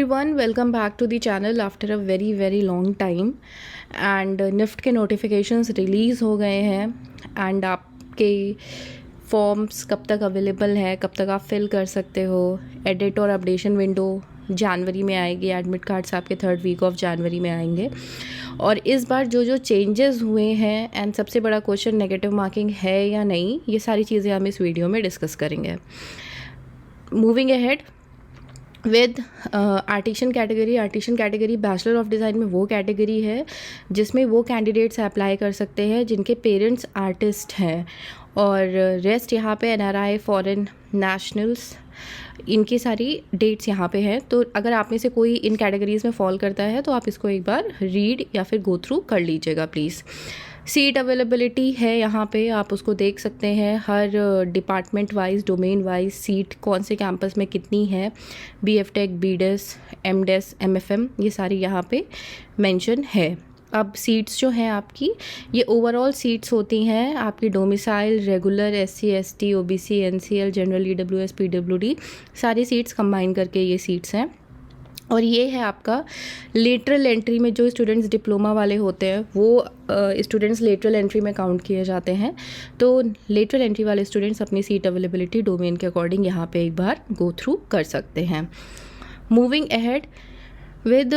Everyone, welcome back to the channel after a very long time. And NIFT के notifications release हो गए हैं and आपके फॉर्म्स कब तक अवेलेबल है, कब तक आप फिल कर सकते हो। एडिट और अपडेशन विंडो जनवरी में आएगी। एडमिट कार्ड्स आपके 3rd वीक ऑफ जनवरी में आएंगे। और इस बार जो चेंजेस हुए हैं एंड सबसे बड़ा क्वेश्चन नेगेटिव मार्किंग है या नहीं, ये सारी चीज़ें हम इस वीडियो में डिस्कस करेंगे। Moving ahead with artisan category bachelor of design में वो कैटेगरी है जिसमें वो कैंडिडेट्स अप्लाई कर सकते हैं जिनके पेरेंट्स आर्टिस्ट हैं। और रेस्ट यहाँ पे NRI, फॉरेन नेशनल्स, इनकी सारी डेट्स यहाँ पे हैं। तो अगर आप में से कोई इन कैटेगरीज़ में फॉल करता है तो आप इसको एक बार रीड या फिर गो थ्रू कर लीजिएगा प्लीज़। सीट अवेलेबिलिटी है यहाँ पे, आप उसको देख सकते हैं। हर department wise, domain wise seat कौन से कैंपस में कितनी है। BF tech, BDes, MDes, MFM, ये सारी यहाँ पे मेंशन है। अब सीट्स जो हैं आपकी, ये ओवरऑल सीट्स होती हैं आपकी domicile, regular, SC ST, OBC, NCL, general, EWS, PWD, सारी सीट्स कंबाइन करके ये सीट्स हैं। और ये है आपका लेटरल एंट्री में जो स्टूडेंट्स डिप्लोमा वाले होते हैं वो स्टूडेंट्स लेटरल एंट्री में काउंट किए जाते हैं। तो लेटरल एंट्री वाले स्टूडेंट्स अपनी सीट अवेलेबिलिटी डोमेन के अकॉर्डिंग यहाँ पे एक बार गो थ्रू कर सकते हैं। मूविंग अहेड विद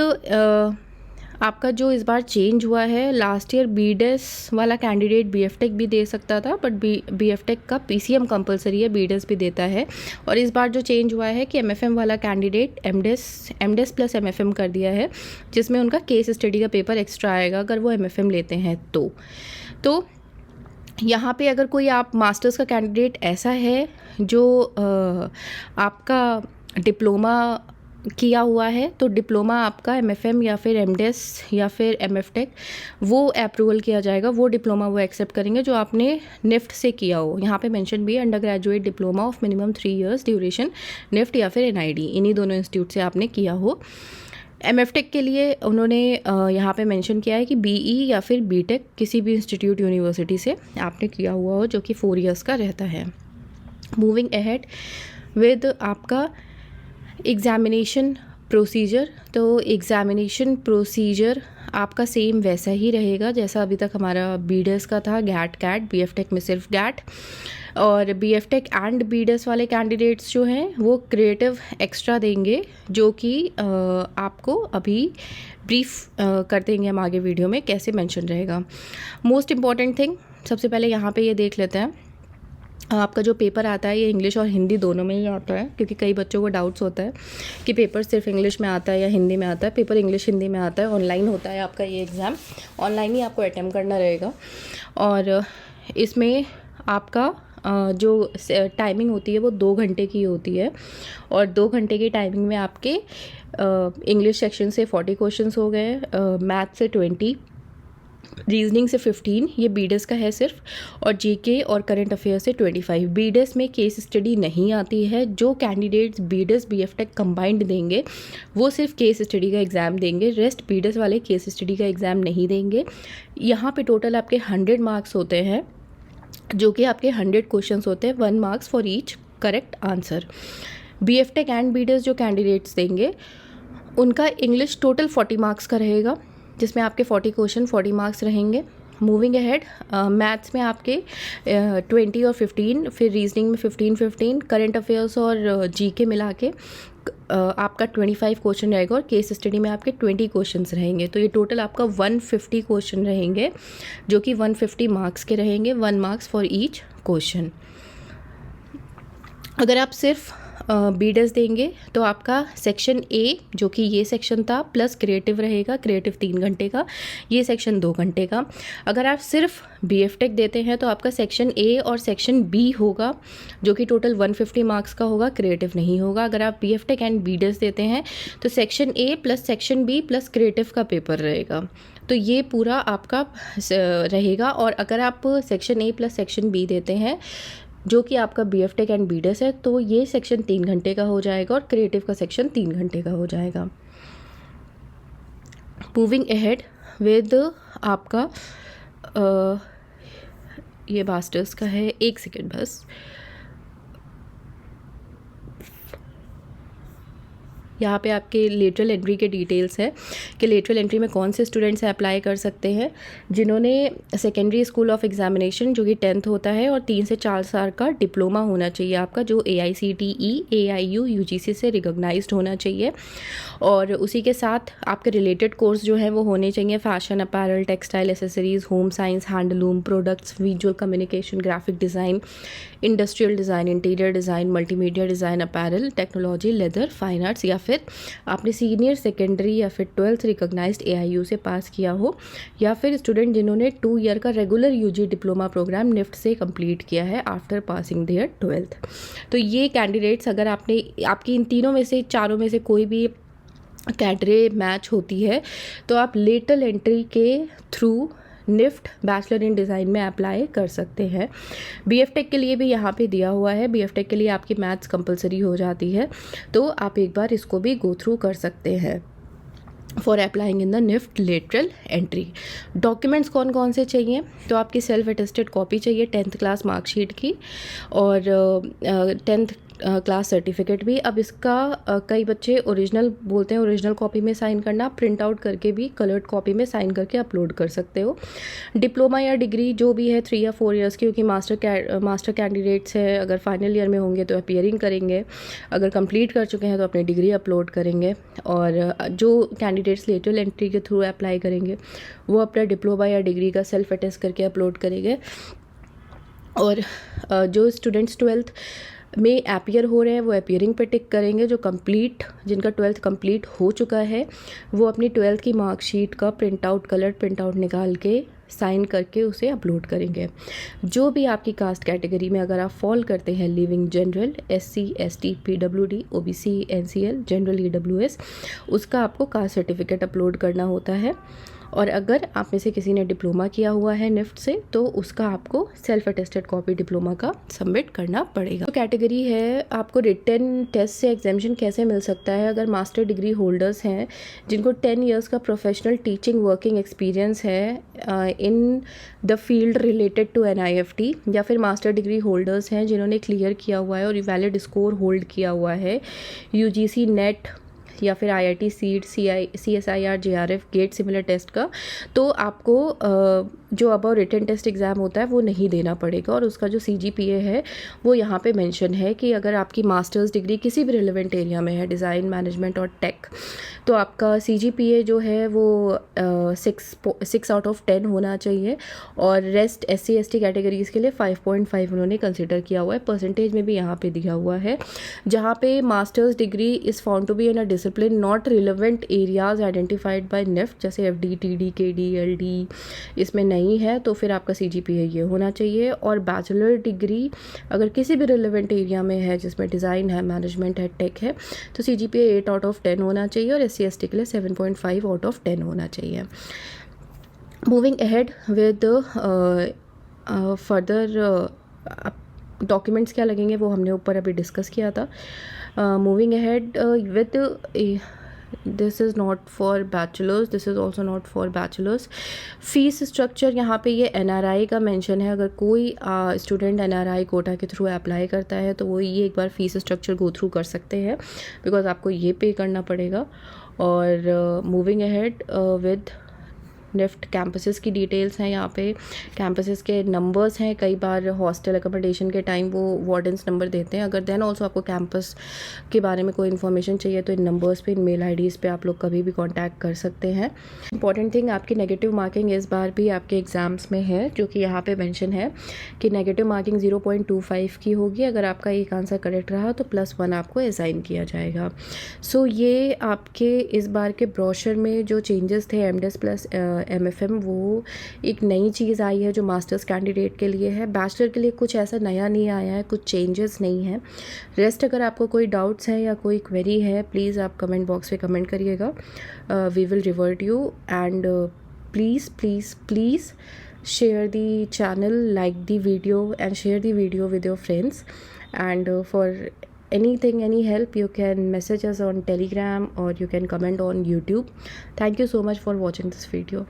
आपका जो इस बार चेंज हुआ है, लास्ट ईयर BDes वाला कैंडिडेट BF टेक भी दे सकता था, बट BF टेक का PCM कंपलसरी है, BDes भी देता है। और इस बार जो चेंज हुआ है कि MFM वाला कैंडिडेट MDes प्लस MFM कर दिया है, जिसमें उनका केस स्टडी का पेपर एक्स्ट्रा आएगा अगर वो MFM लेते हैं तो यहाँ पे अगर कोई आप मास्टर्स का कैंडिडेट ऐसा है जो आपका डिप्लोमा किया हुआ है, तो डिप्लोमा आपका MFM या फिर MDes या फिर MF टेक वो अप्रूवल किया जाएगा। वो डिप्लोमा वो एक्सेप्ट करेंगे जो आपने निफ्ट से किया हो। यहाँ पे मेंशन भी है under graduate diploma of minimum 3 years duration, NIFT या फिर NID, इन्हीं दोनों इंस्टीट्यूट से आपने किया हो। MF टेक के लिए उन्होंने यहाँ पे मेंशन किया है कि BE या फिर BTech किसी भी इंस्टीट्यूट यूनिवर्सिटी से आपने किया हुआ हो, जो कि 4 years का रहता है। मूविंग अहेड विद आपका एग्ज़ामिनेशन प्रोसीजर, तो एग्ज़ामिनेशन प्रोसीजर आपका सेम वैसा ही रहेगा जैसा अभी तक हमारा BDes का था, गैट कैट। BF टेक में सिर्फ गैट। और BF टेक एंड BDes वाले कैंडिडेट्स जो हैं वो क्रिएटिव एक्स्ट्रा देंगे, जो कि आपको अभी ब्रीफ कर देंगे हम आगे वीडियो में कैसे मेंशन रहेगा। मोस्ट इम्पॉर्टेंट थिंग, सबसे पहले यहाँ पे ये देख लेते हैं आपका जो पेपर आता है ये इंग्लिश और हिंदी दोनों में ही आता है, क्योंकि कई बच्चों को डाउट्स होता है कि पेपर सिर्फ इंग्लिश में आता है या हिंदी में आता है। पेपर इंग्लिश हिंदी में आता है। ऑनलाइन होता है आपका ये एग्ज़ाम, ऑनलाइन ही आपको अटेम्प्ट करना रहेगा। और इसमें आपका जो टाइमिंग होती है वो 2 घंटे की होती है। और 2 घंटे की टाइमिंग में आपके इंग्लिश सेक्शन से 40 क्वेश्चंस हो गए, मैथ से 20, रीजनिंग से 15, ये BDes का है सिर्फ, और GK और करंट अफेयर से 25। BDes में केस स्टडी नहीं आती है। जो candidates BDes BF tech combined देंगे वो सिर्फ केस स्टडी का एग्ज़ाम देंगे, रेस्ट BDes वाले केस स्टडी का एग्ज़ाम नहीं देंगे। यहाँ पे टोटल आपके 100 मार्क्स होते हैं, जो कि आपके 100 क्वेश्चंस होते हैं, 1 marks for each correct answer. BF tech and BDes जो कैंडिडेट्स देंगे उनका इंग्लिश टोटल 40 मार्क्स का रहेगा, जिसमें आपके 40 क्वेश्चन 40 मार्क्स रहेंगे। मूविंग अहेड, मैथ्स में आपके 20 और 15, फिर रीजनिंग में 15, करंट अफेयर्स और GK मिला के आपका 25 क्वेश्चन रहेगा, और केस स्टडी में आपके 20 क्वेश्चंस रहेंगे। तो ये टोटल आपका 150 क्वेश्चन रहेंगे, जो कि 150 मार्क्स के रहेंगे, 1 marks फॉर ईच क्वेश्चन। अगर आप सिर्फ BDes देंगे तो आपका सेक्शन A, जो कि ये सेक्शन था, प्लस क्रिएटिव रहेगा, क्रिएटिव 3 घंटे का, ये सेक्शन 2 घंटे का। अगर आप सिर्फ BF टेक देते हैं तो आपका सेक्शन A और सेक्शन B होगा, जो कि टोटल 150 मार्क्स का होगा, क्रिएटिव नहीं होगा। अगर आप BF टेक एंड BDes देते हैं तो section A plus section B plus creative का पेपर रहेगा। तो ये पूरा आपका रहेगा। और अगर आप section A plus section B देते हैं, जो कि आपका BF टेक एंड BDes है, तो ये सेक्शन 3 घंटे का हो जाएगा और क्रिएटिव का सेक्शन 3 घंटे का हो जाएगा। मूविंग अहेड विद आपका ये मास्टर्स का है, 1 सेकेंड बस, यहाँ पे आपके लेटरल एंट्री के डिटेल्स है कि लेटरल एंट्री में कौन से स्टूडेंट्स अप्लाई कर सकते हैं, जिन्होंने सेकेंडरी स्कूल ऑफ एग्जामिनेशन जो कि 10th होता है और 3 से 4 साल का डिप्लोमा होना चाहिए आपका, जो AICTE AIU UGC से रिकॉग्नाइज्ड होना चाहिए। और उसी के साथ आपके रिलेटेड कोर्स जो है वो होने चाहिए fashion apparel, textile accessories, home science, handloom products, visual communication, graphic design, industrial design, interior design, multimedia design, apparel, technology, leather, fine arts, या फिर आपने सीनियर सेकेंडरी या फिर 12th रिकॉग्नाइज्ड AIU से पास किया हो, या फिर स्टूडेंट जिन्होंने 2 ईयर का regular UG diploma program NIFT से कंप्लीट किया है आफ्टर पासिंग देयर 12th। तो ये कैंडिडेट्स, अगर आपकी इन तीनों में से, चारों में से कोई भी कैटेगरी मैच होती है तो आप लेटरल एंट्री के through NIFT bachelor in design में अप्लाई कर सकते हैं। BF टेक के लिए भी यहाँ पे दिया हुआ है। BF टेक के लिए आपकी मैथ्स कंपलसरी हो जाती है, तो आप एक बार इसको भी गो थ्रू कर सकते हैं for applying in the NIFT lateral entry. Documents कौन कौन से चाहिए, तो आपकी सेल्फ अटेस्टेड कॉपी चाहिए 10th क्लास मार्कशीट की, और 10th क्लास सर्टिफिकेट भी। अब इसका कई बच्चे ओरिजिनल बोलते हैं, ओरिजिनल कॉपी में साइन करना, प्रिंट आउट करके भी कलर्ड कॉपी में साइन करके अपलोड कर सकते हो। डिप्लोमा या डिग्री जो भी है 3 या 4 ईयर्स की, क्योंकि मास्टर कैंडिडेट्स है, अगर फाइनल ईयर में होंगे तो अपीयरिंग करेंगे, अगर कंप्लीट कर चुके हैं तो अपनी डिग्री अपलोड करेंगे। और जो कैंडिडेट्स लेटरल एंट्री के थ्रू अप्लाई करेंगे वो अपना डिप्लोमा या डिग्री का सेल्फ अटेस्ट करके अपलोड करेंगे। और जो स्टूडेंट्स 12th में अपीयर हो रहे हैं वो अपीयरिंग पे टिक करेंगे। जो जिनका 12th कंप्लीट हो चुका है वो अपनी 12th की मार्कशीट का print out, colour print out निकाल के साइन करके उसे अपलोड करेंगे। जो भी आपकी कास्ट कैटेगरी में अगर आप फॉल करते हैं, living general, SC ST PWD OBC NCL general EWS, उसका आपको कास्ट सर्टिफिकेट अपलोड करना होता है। और अगर आप में से किसी ने डिप्लोमा किया हुआ है निफ्ट से तो उसका आपको सेल्फ अटेस्टेड कॉपी डिप्लोमा का सबमिट करना पड़ेगा। तो कैटेगरी है, आपको रिटन टेस्ट से एग्जामिशन कैसे मिल सकता है। अगर मास्टर डिग्री होल्डर्स हैं जिनको 10 इयर्स का प्रोफेशनल टीचिंग वर्किंग एक्सपीरियंस है in the field related to NIFT, या फिर मास्टर डिग्री होल्डर्स हैं जिन्होंने क्लियर किया हुआ है और वैलिड स्कोर होल्ड किया हुआ है UGC नेट या फिर IIT seat, CSIR JRF GATE similar test का, तो आपको जो अब रिटन टेस्ट एग्ज़ाम होता है वो नहीं देना पड़ेगा। और उसका जो CGPA है वो यहाँ पे मेंशन है कि अगर आपकी मास्टर्स डिग्री किसी भी रिलेवेंट एरिया में है, डिज़ाइन, मैनेजमेंट और टेक, तो आपका CGPA जो है वो 6 आउट ऑफ 10 होना चाहिए। और रेस्ट SC ST कैटेगरीज़ के लिए 5.5 उन्होंने कंसिडर किया हुआ है। परसेंटेज में भी यहाँ पे दिया हुआ है, जहाँ पे master's degree is found to be in a discipline not relevant areas identified by NIFT, जैसे FD TD KD LD इसमें नहीं है, तो फिर आपका CGPA ये होना चाहिए। और बैचलर डिग्री अगर किसी भी रिलेवेंट एरिया में है जिसमें डिज़ाइन है, मैनेजमेंट है, टेक है, तो CGPA 8 आउट ऑफ 10 होना चाहिए। और SC ST के लिए 7.5 आउट ऑफ 10 होना चाहिए। Moving ahead with further documents क्या लगेंगे वो हमने ऊपर अभी डिस्कस किया था। Moving ahead with this is not for bachelors, this is also not for bachelors. Fees structure यहाँ पे ये NRI का मेंशन है। अगर कोई स्टूडेंट NRI कोटा के थ्रू अप्लाई करता है तो वो ये एक बार फीस स्ट्रक्चर गो थ्रू कर सकते हैं, बिकॉज आपको ये पे करना पड़ेगा। और moving ahead with NIFT campuses की डिटेल्स हैं। यहाँ पे कैंपसेस के नंबर्स हैं। कई बार हॉस्टल अकोमोडेशन के टाइम वो वार्डन्स नंबर देते हैं। अगर देन ऑल्सो आपको कैंपस के बारे में कोई इन्फॉर्मेशन चाहिए तो इन नंबर्स पे, इन मेल IDs पे आप लोग कभी भी कांटेक्ट कर सकते हैं। इंपॉर्टेंट थिंग, आपकी नेगेटिव मार्किंग इस बार भी आपके एग्ज़ाम्स में है, जो कि यहाँ पे मेंशन है कि नेगेटिव मार्किंग 0.25 की होगी। अगर आपका एक आंसर करेक्ट रहा तो +1 आपको असाइन किया जाएगा। सो ये आपके इस बार के ब्रोशर में जो चेंजेस थे MDes प्लस MFM, वो एक नई चीज़ आई है जो मास्टर्स कैंडिडेट के लिए है। बैचलर के लिए कुछ ऐसा नया नहीं आया है, कुछ चेंजेस नहीं है। रेस्ट अगर आपको कोई डाउट्स हैं या कोई क्वेरी है, प्लीज़ आप कमेंट बॉक्स में कमेंट करिएगा। We will revert you. And please share the channel, like the video and share the video with your friends. And for anything, any help, you can message us on Telegram or you can comment on YouTube. Thank you so much for watching this video.